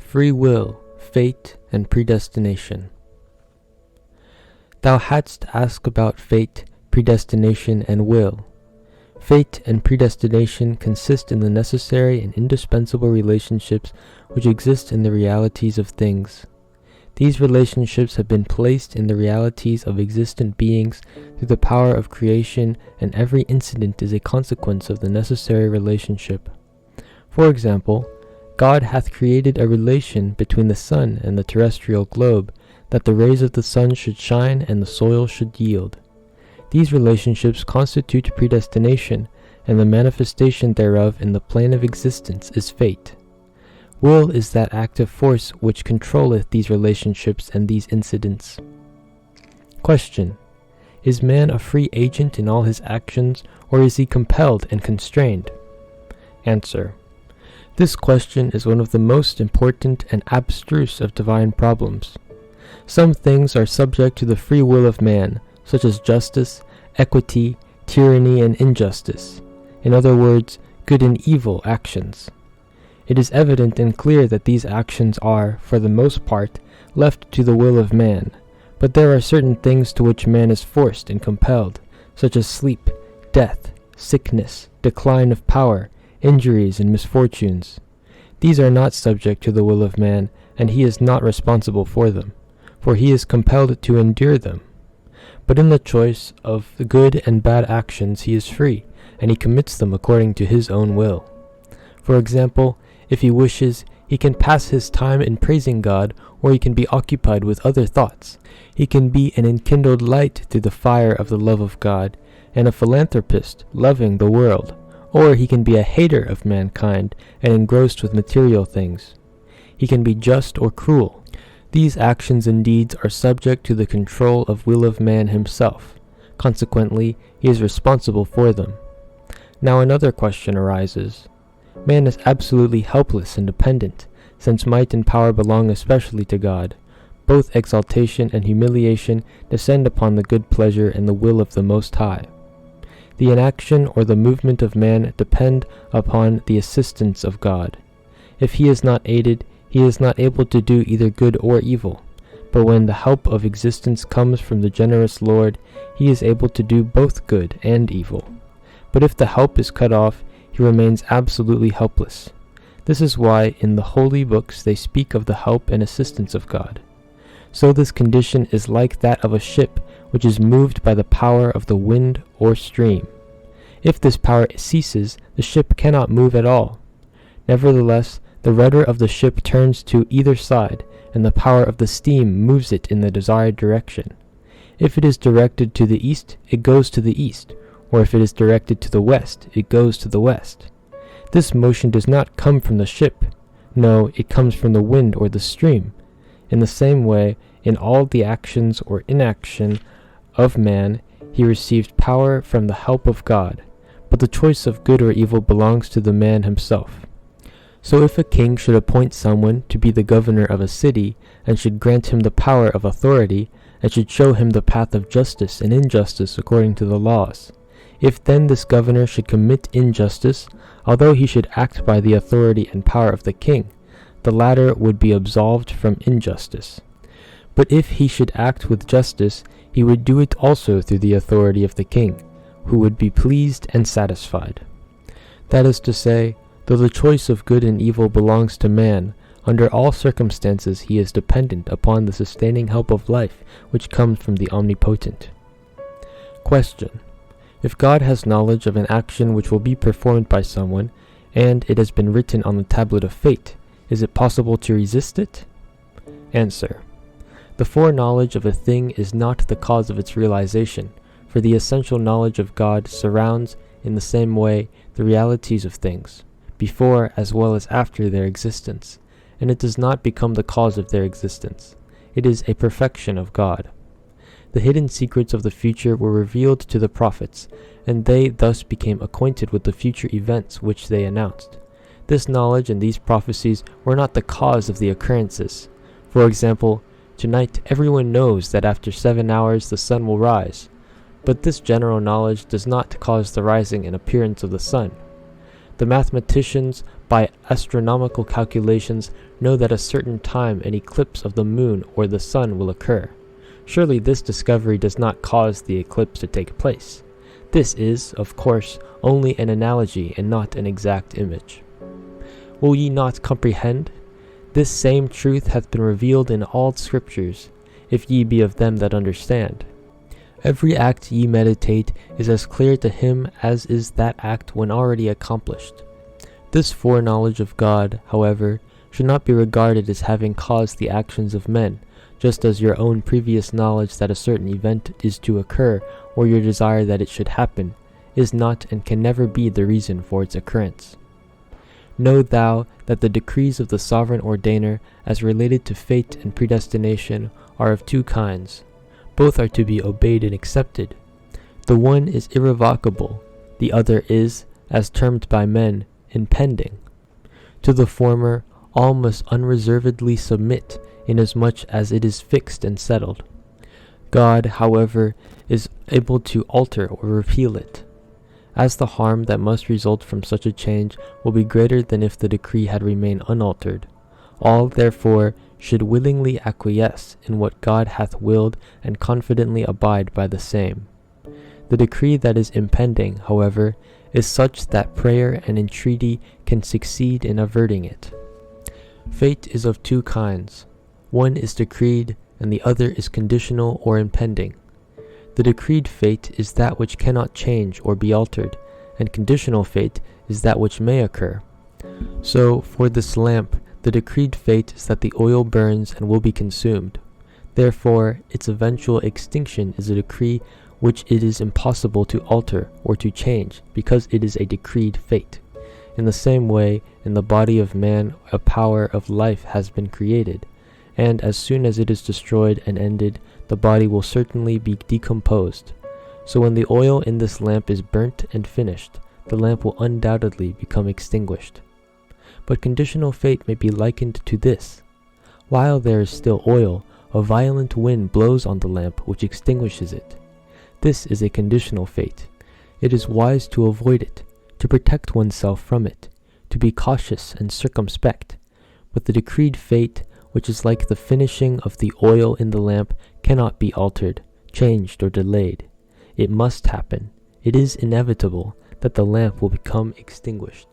Free will, fate, and predestination. Thou hadst asked about fate, predestination, and will. Fate and predestination consist in the necessary and indispensable relationships which exist in the realities of things. These relationships have been placed in the realities of existent beings through the power of creation, and every incident is a consequence of the necessary relationship. For example, God hath created a relation between the sun and the terrestrial globe, that the rays of the sun should shine and the soil should yield. These relationships constitute predestination, and the manifestation thereof in the plane of existence is fate. Will is that active force which controlleth these relationships and these incidents. Question: Is man a free agent in all his actions, or is he compelled and constrained? Answer: This question is one of the most important and abstruse of divine problems. Some things are subject to the free will of man, such as justice, equity, tyranny, and injustice. In other words, good and evil actions. It is evident and clear that these actions are, for the most part, left to the will of man, but there are certain things to which man is forced and compelled, such as sleep, death, sickness, decline of power, injuries, and misfortunes. These are not subject to the will of man, and he is not responsible for them, for he is compelled to endure them. But in the choice of the good and bad actions he is free, and he commits them according to his own will. For example, if he wishes, he can pass his time in praising God, or he can be occupied with other thoughts. He can be an enkindled light through the fire of the love of God, and a philanthropist, loving the world, or he can be a hater of mankind, and engrossed with material things. He can be just or cruel. These actions and deeds are subject to the control of will of man himself. Consequently, he is responsible for them. Now another question arises. Man is absolutely helpless and dependent, since might and power belong especially to God. Both exaltation and humiliation descend upon the good pleasure and the will of the Most High. The inaction or the movement of man depend upon the assistance of God. If he is not aided, he is not able to do either good or evil. But when the help of existence comes from the generous Lord, he is able to do both good and evil. But if the help is cut off, he remains absolutely helpless. This is why in the holy books they speak of the help and assistance of God. So this condition is like that of a ship which is moved by the power of the wind or stream. If this power ceases, the ship cannot move at all. Nevertheless, the rudder of the ship turns to either side, and the power of the steam moves it in the desired direction. If it is directed to the east, it goes to the east, or if it is directed to the west, it goes to the west. This motion does not come from the ship. No, it comes from the wind or the stream. In the same way, in all the actions or inaction of man, he received power from the help of God, but the choice of good or evil belongs to the man himself. So if a king should appoint someone to be the governor of a city, and should grant him the power of authority, and should show him the path of justice and injustice according to the laws, if then this governor should commit injustice, although he should act by the authority and power of the king, the latter would be absolved from injustice. But if he should act with justice, he would do it also through the authority of the king, who would be pleased and satisfied. That is to say, though the choice of good and evil belongs to man, under all circumstances he is dependent upon the sustaining help of life which comes from the Omnipotent. Question: If God has knowledge of an action which will be performed by someone, and it has been written on the tablet of fate, is it possible to resist it? Answer: The foreknowledge of a thing is not the cause of its realization, for the essential knowledge of God surrounds, in the same way, the realities of things, before as well as after their existence, and it does not become the cause of their existence. It is a perfection of God. The hidden secrets of the future were revealed to the prophets, and they thus became acquainted with the future events which they announced. This knowledge and these prophecies were not the cause of the occurrences. For example, tonight everyone knows that after 7 hours the sun will rise, but this general knowledge does not cause the rising and appearance of the sun. The mathematicians by astronomical calculations, know that at a certain time an eclipse of the moon or the sun will occur. Surely this discovery does not cause the eclipse to take place. This is, of course, only an analogy and not an exact image. Will ye not comprehend? This same truth hath been revealed in all Scriptures, if ye be of them that understand. Every act ye meditate is as clear to him as is that act when already accomplished. This foreknowledge of God, however, should not be regarded as having caused the actions of men, just as your own previous knowledge that a certain event is to occur, or your desire that it should happen, is not and can never be the reason for its occurrence. Know thou that the decrees of the sovereign ordainer, as related to fate and predestination, are of two kinds. Both are to be obeyed and accepted. The one is irrevocable, the other is, as termed by men, impending. To the former, all must unreservedly submit, inasmuch as it is fixed and settled. God, however, is able to alter or repeal it. As the harm that must result from such a change will be greater than if the decree had remained unaltered, all, therefore, should willingly acquiesce in what God hath willed and confidently abide by the same. The decree that is impending, however, is such that prayer and entreaty can succeed in averting it. Fate is of two kinds. One is decreed, and the other is conditional or impending. The decreed fate is that which cannot change or be altered, and conditional fate is that which may occur. So, for this lamp, the decreed fate is that the oil burns and will be consumed. Therefore, its eventual extinction is a decree which it is impossible to alter or to change, because it is a decreed fate. In the same way, in the body of man, a power of life has been created, and as soon as it is destroyed and ended, the body will certainly be decomposed. So when the oil in this lamp is burnt and finished, the lamp will undoubtedly become extinguished. But conditional fate may be likened to this. While there is still oil, a violent wind blows on the lamp which extinguishes it. This is a conditional fate. It is wise to avoid it, to protect oneself from it, to be cautious and circumspect. But the decreed fate, which is like the finishing of the oil in the lamp, cannot be altered, changed, or delayed. It must happen. It is inevitable that the lamp will become extinguished.